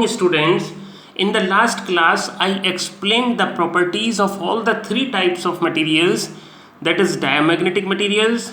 morning, students. In the last class, I explained the properties of all the three types of materials, that is diamagnetic materials,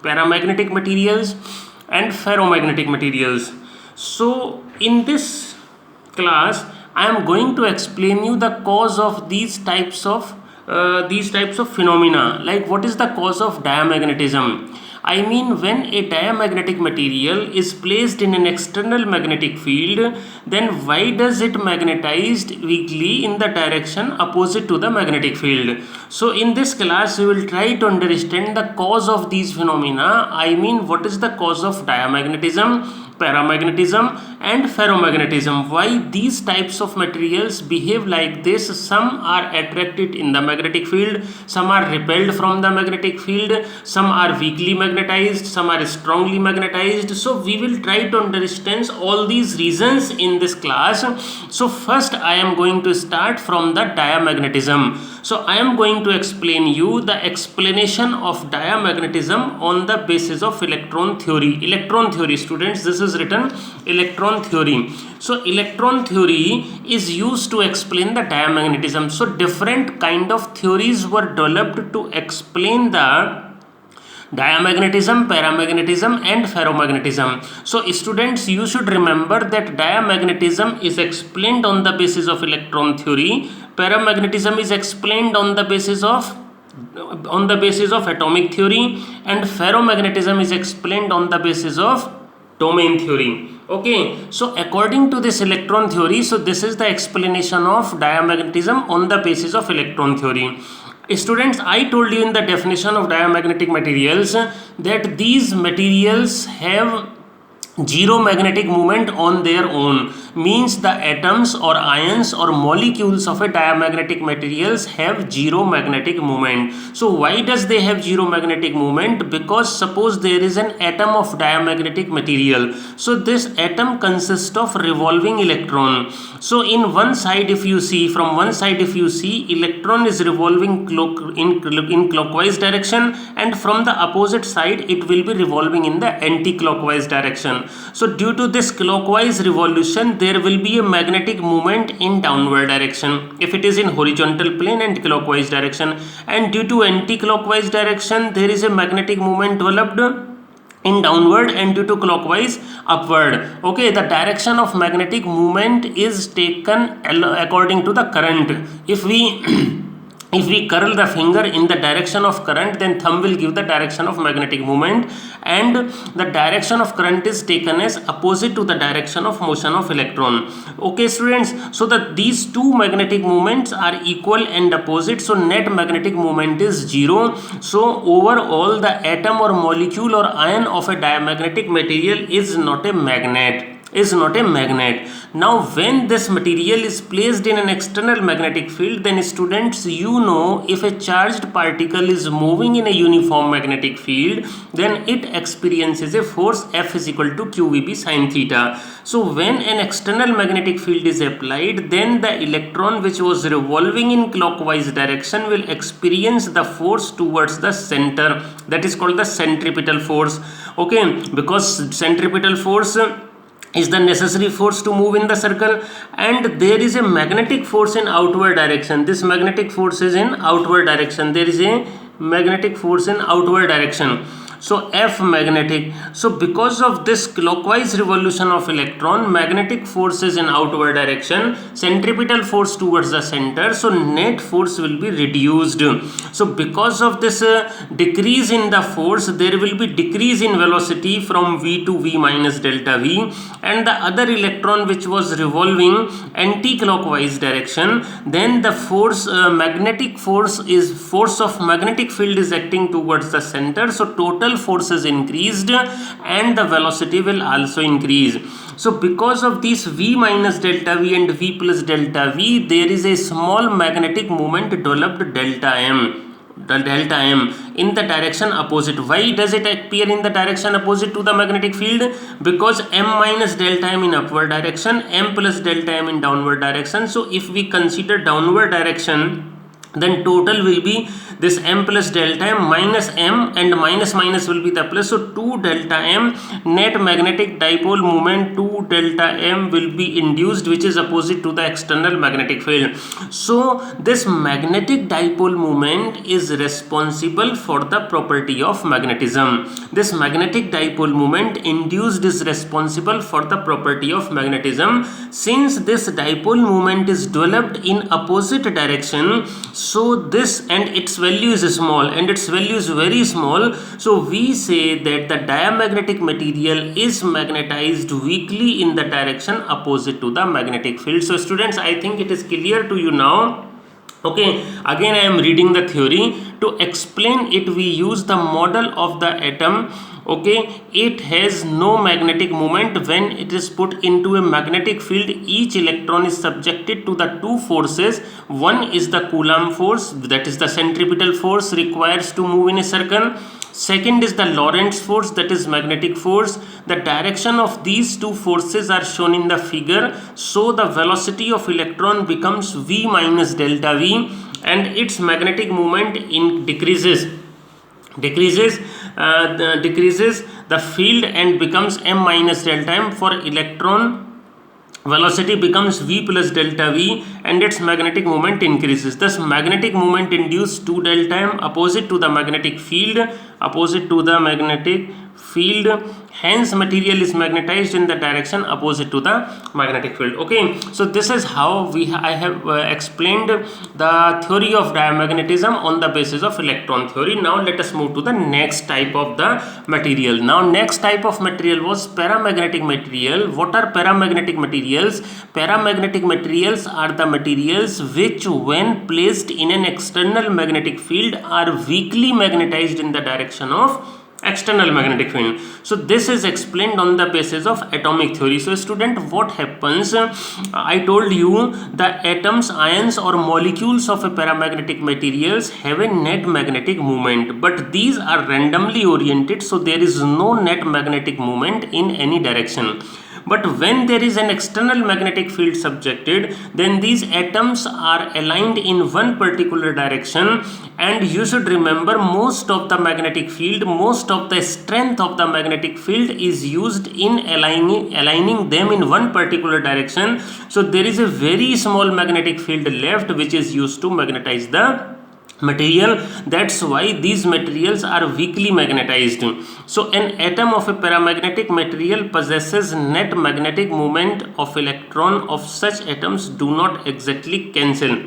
paramagnetic materials and ferromagnetic materials. So in this class, I am going to explain you the cause of these types of phenomena. Like, what is the cause of diamagnetism? I mean, when a diamagnetic material is placed in an external magnetic field, then why does it magnetized weakly in the direction opposite to the magnetic field? So in this class, we will try to understand the cause of these phenomena. I mean, what is the cause of diamagnetism, paramagnetism and ferromagnetism, why these types of materials behave like this. Some are attracted in the magnetic field, some are repelled from the magnetic field, some are weakly magnetized, some are strongly magnetized. So we will try to understand all these reasons in this class. So first I am going to start from the diamagnetism. So I am going to explain you the explanation of diamagnetism on the basis of electron theory. Electron theory, students, this is written electron theory. So electron theory is used to explain the diamagnetism. So different kind of theories were developed to explain the diamagnetism, paramagnetism and ferromagnetism. So students, you should remember that diamagnetism is explained on the basis of electron theory, paramagnetism is explained on the basis of atomic theory, and ferromagnetism is explained on the basis of domain theory. Okay, so according to this electron theory, so this is the explanation of diamagnetism on the basis of electron theory. Students, I told you in the definition of diamagnetic materials that these materials have zero magnetic moment on their own. Means the atoms or ions or molecules of a diamagnetic materials have zero magnetic moment. So why does they have zero magnetic moment? Because suppose there is an atom of diamagnetic material, so this atom consists of revolving electron. So in one side, if you see, from one side if you see, electron is revolving in clockwise direction, and from the opposite side it will be revolving in the anti-clockwise direction. So due to this clockwise revolution, there will be a magnetic moment in downward direction if it is in horizontal plane and clockwise direction, and due to anti-clockwise direction there is a magnetic moment developed in downward, and due to clockwise upward. Okay, the direction of magnetic movement is taken according to the current. If we curl the finger in the direction of current, then thumb will give the direction of magnetic movement, and the direction of current is taken as opposite to the direction of motion of electron. Okay students, so that these two magnetic moments are equal and opposite, so net magnetic moment is zero. So overall the atom or molecule or ion of a diamagnetic material is not a magnet. Now when this material is placed in an external magnetic field, then students, you know, if a charged particle is moving in a uniform magnetic field, then it experiences a force F is equal to QVB sin theta. So when an external magnetic field is applied, then the electron which was revolving in clockwise direction will experience the force towards the center, that is called the centripetal force. Okay, because centripetal force is the necessary force to move in the circle, and there is a magnetic force in outward direction. This magnetic force is in outward direction. There is a magnetic force in outward direction. So F magnetic. So because of this clockwise revolution of electron, magnetic force is in outward direction, centripetal force towards the center, so net force will be reduced. So because of this decrease in the force, there will be decrease in velocity from v to v minus delta v, and the other electron which was revolving anti-clockwise direction, then the force magnetic force of magnetic field is acting towards the center, so total force is increased and the velocity will also increase. So because of this v minus delta v and v plus delta v, there is a small magnetic moment developed delta m in the direction opposite. Why does it appear in the direction opposite to the magnetic field? Because m minus delta m in upward direction, m plus delta m in downward direction. So if we consider downward direction, then total will be this m plus delta m minus m, and minus minus will be the plus, so 2 delta m net magnetic dipole moment 2 delta m will be induced, which is opposite to the external magnetic field. So this magnetic dipole moment is responsible for the property of magnetism. This magnetic dipole moment induced is responsible for the property of magnetism. Since this dipole moment is developed in opposite direction, so this, and its value is small, and its value is very small, so we say that the diamagnetic material is magnetized weakly in the direction opposite to the magnetic field. So students, I think it is clear to you now. Okay, again I am reading the theory. To explain it, we use the model of the atom. Okay, it has no magnetic moment. When it is put into a magnetic field, each electron is subjected to the two forces. One is the Coulomb force, that is the centripetal force requires to move in a circle. Second is the Lorentz force, that is magnetic force. The direction of these two forces are shown in the figure. So the velocity of electron becomes v minus delta v, and its magnetic moment decreases the field and becomes m minus delta m. For electron, velocity becomes v plus delta v, and its magnetic moment increases. Thus magnetic moment induced 2 delta m opposite to the magnetic field, hence material is magnetized in the direction opposite to the magnetic field. Okay, so this is how I have explained the theory of diamagnetism on the basis of electron theory. Now let us move to the next type of the material. Now next type of material was paramagnetic material. What are paramagnetic materials? Paramagnetic materials are the materials which, when placed in an external magnetic field, are weakly magnetized in the direction of external magnetic field. So this is explained on the basis of atomic theory. So student, what happens? I told you the atoms, ions or molecules of a paramagnetic materials have a net magnetic moment, but these are randomly oriented, so there is no net magnetic moment in any direction. But when there is an external magnetic field subjected, then these atoms are aligned in one particular direction, and you should remember most of the magnetic field, most of the strength of the magnetic field is used in aligning them in one particular direction. So there is a very small magnetic field left which is used to magnetize the material. That's why these materials are weakly magnetized. So an atom of a paramagnetic material possesses net magnetic moment of electron of such atoms do not exactly cancel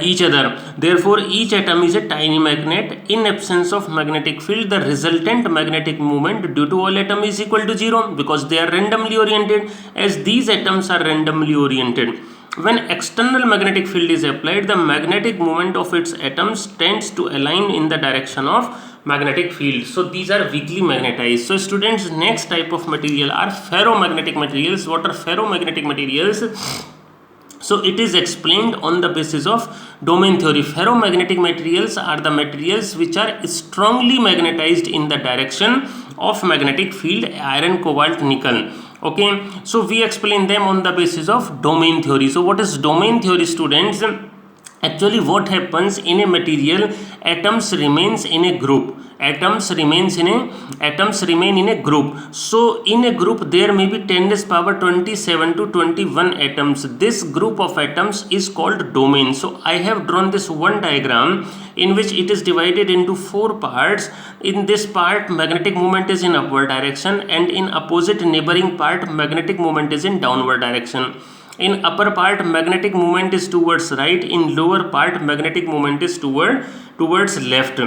each other. Therefore each atom is a tiny magnet. In absence of magnetic field, the resultant magnetic moment due to all atom is equal to 0, because they are randomly oriented, as these atoms are randomly oriented. When external magnetic field is applied, the magnetic moment of its atoms tends to align in the direction of magnetic field. So these are weakly magnetized. So students, next type of material are ferromagnetic materials. What are ferromagnetic materials? So it is explained on the basis of domain theory. Ferromagnetic materials are the materials which are strongly magnetized in the direction of magnetic field, iron, cobalt, nickel. Okay, so we explain them on the basis of domain theory. So what is domain theory, students? Actually what happens in a material, atoms remains in a group. Atoms remain in a group. So in a group there may be 10 raised power 27 to 21 atoms. This group of atoms is called domain. So I have drawn this one diagram in which it is divided into 4 parts. In this part, magnetic moment is in upward direction, and in opposite neighboring part, magnetic moment is in downward direction. In upper part, magnetic moment is towards right. In lower part, magnetic moment is towards left.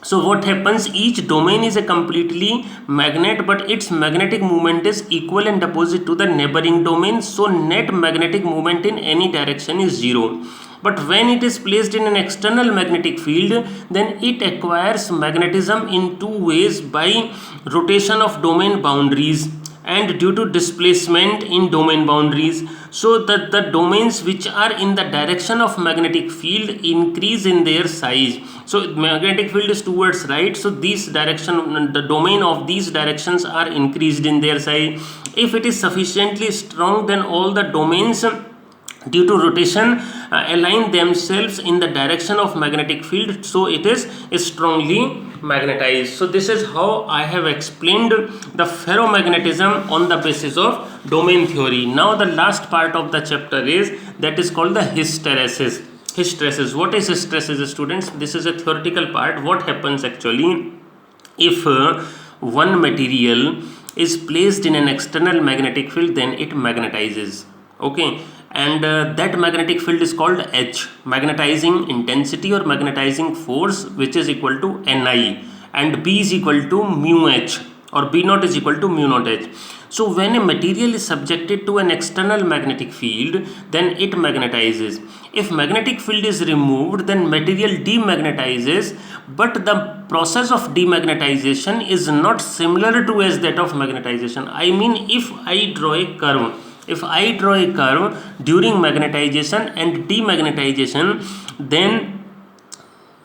So what happens? Each domain is a completely magnet, but its magnetic moment is equal and opposite to the neighboring domain. So net magnetic moment in any direction is 0. But when it is placed in an external magnetic field, then it acquires magnetism in 2 ways: by rotation of domain boundaries and due to displacement in domain boundaries. So that the domains which are in the direction of magnetic field increase in their size. So magnetic field is towards right, so these direction, the domain of these directions are increased in their size. If it is sufficiently strong, then all the domains due to rotation align themselves in the direction of magnetic field, so it is strongly magnetized. So this is how I have explained the ferromagnetism on the basis of domain theory. Now the last part of the chapter is that is called the hysteresis. Hysteresis, what is hysteresis, students? This is a theoretical part. What happens actually if one material is placed in an external magnetic field, then it magnetizes, okay, and that magnetic field is called H, magnetizing intensity or magnetizing force, which is equal to Ni, and B is equal to mu H, or B naught is equal to mu naught H. So when a material is subjected to an external magnetic field, then it magnetizes. If magnetic field is removed, then material demagnetizes, but the process of demagnetization is not similar to as that of magnetization. I mean, if I draw a curve during magnetization and demagnetization, then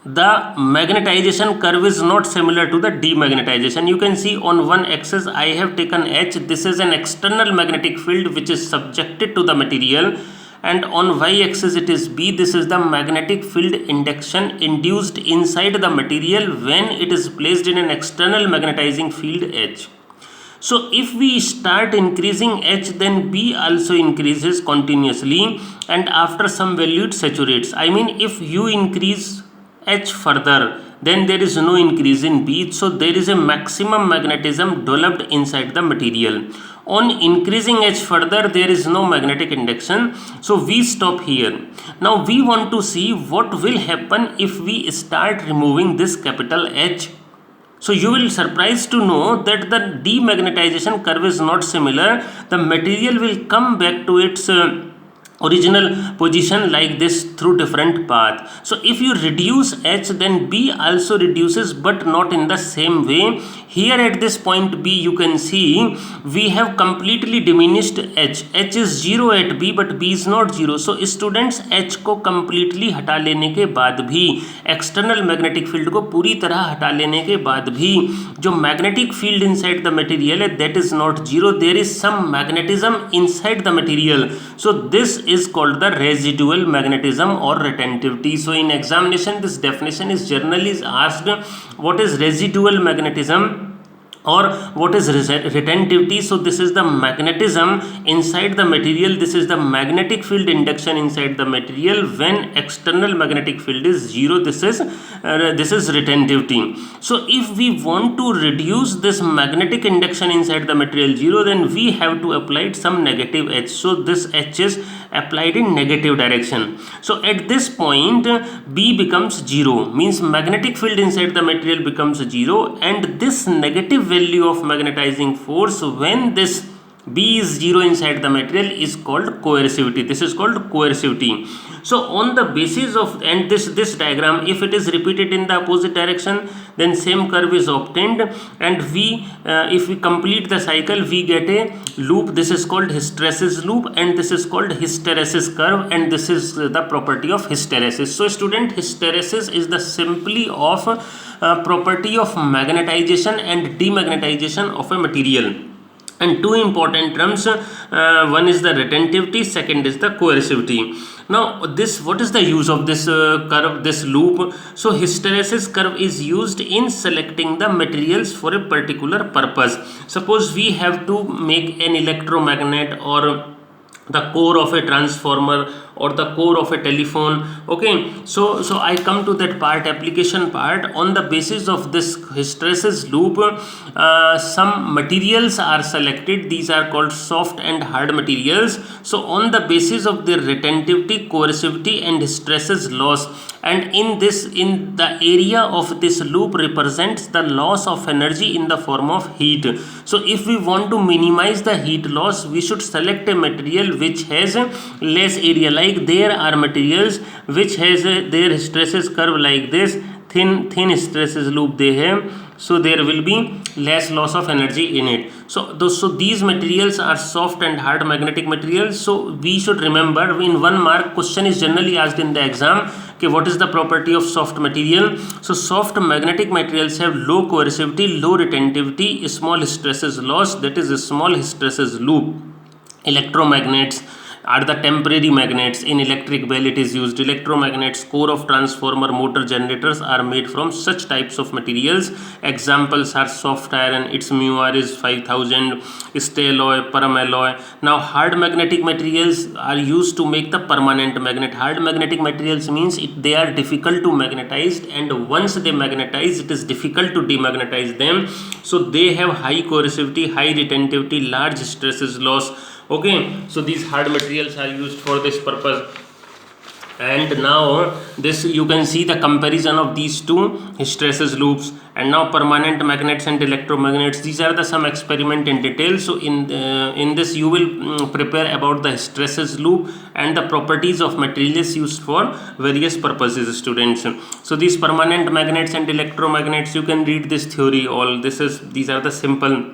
the magnetization curve is not similar to the demagnetization. You can see on one axis I have taken H. This is an external magnetic field which is subjected to the material, and on y axis it is B. This is the magnetic field induction induced inside the material when it is placed in an external magnetizing field H. So if we start increasing H, then B also increases continuously, and after some value it saturates. I mean, if you increase H further, then there is no increase in B, so there is a maximum magnetism developed inside the material. On increasing H further, there is no magnetic induction, so we stop here. Now we want to see what will happen if we start removing this capital H. So you will surprised to know that the demagnetization curve is not similar. The material will come back to its original position like this through different path. So if you reduce H, then B also reduces, but not in the same way. Here at this point B, you can see we have completely diminished H. H is 0 at B, but B is not 0. So students, H को completely हटा लेने के बाद भी, external magnetic field को पूरी तरह हटा लेने के बाद भी, जो magnetic field inside the material है, that is not 0. There is some magnetism inside the material. So this is called the residual magnetism or retentivity. So in examination, this definition is generally asked, what is residual magnetism or what is retentivity? So this is the magnetism inside the material. This is the magnetic field induction inside the material when external magnetic field is 0. This is retentivity. So if we want to reduce this magnetic induction inside the material 0, then we have to apply some negative H. So this H is applied in negative direction. So at this point B becomes 0, means magnetic field inside the material becomes 0, and this negative value of magnetizing force when this B is 0 inside the material is called coercivity. This is called coercivity. So on the basis of, and this diagram, if it is repeated in the opposite direction, then same curve is obtained, and we if we complete the cycle, we get a loop. This is called hysteresis loop, and this is called hysteresis curve, and this is the property of hysteresis. So student, hysteresis is the simply of property of magnetization and demagnetization of a material. And two important terms, one is the retentivity, second is the coercivity. Now this, what is the use of this curve, this loop? So hysteresis curve is used in selecting the materials for a particular purpose. Suppose we have to make an electromagnet or the core of a transformer or the core of a telephone. Okay, so I come to that part, application part. On the basis of this hysteresis loop, some materials are selected. These are called soft and hard materials. So on the basis of their retentivity, coercivity and hysteresis loss, and in the area of this loop represents the loss of energy in the form of heat. So if we want to minimize the heat loss, we should select a material which has less area. Like there are materials which has their hysteresis curve like this, thin hysteresis loop they have, so there will be less loss of energy in it. So these materials are soft and hard magnetic materials. So we should remember, in 1 mark question is generally asked in the exam, okay, what is the property of soft material? So soft magnetic materials have low coercivity, low retentivity, small hysteresis loss, that is a small hysteresis loop. Electromagnets are the temporary magnets. In electric bell it is used. Electromagnets, core of transformer, motor, generators are made from such types of materials. Examples are soft iron, its mu r is 5000, steel alloy, perm alloy. Now hard magnetic materials are used to make the permanent magnet. Hard magnetic materials means they are difficult to magnetize, and once they magnetize it is difficult to demagnetize them. So they have high corrosivity, high retentivity, large stresses loss. Okay, so these hard materials are used for this purpose. And now this you can see the comparison of these two hysteresis loops. And now permanent magnets and electromagnets, these are the some experiment in detail. So in this you will prepare about the hysteresis loop and the properties of materials used for various purposes, students. So these permanent magnets and electromagnets, you can read this theory all. These are the simple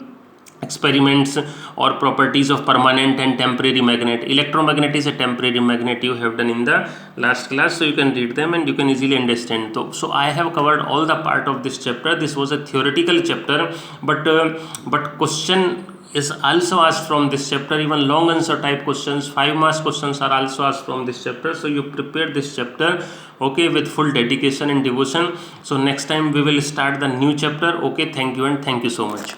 experiments or properties of permanent and temporary magnet. Electromagnet is a temporary magnet, you have done in the last class, so you can read them and you can easily understand. So I have covered all the part of this chapter. This was a theoretical chapter, but question is also asked from this chapter. Even long answer type questions, 5 marks questions are also asked from this chapter. So you prepare this chapter, okay, with full dedication and devotion. So next time we will start the new chapter. Okay, thank you and thank you so much.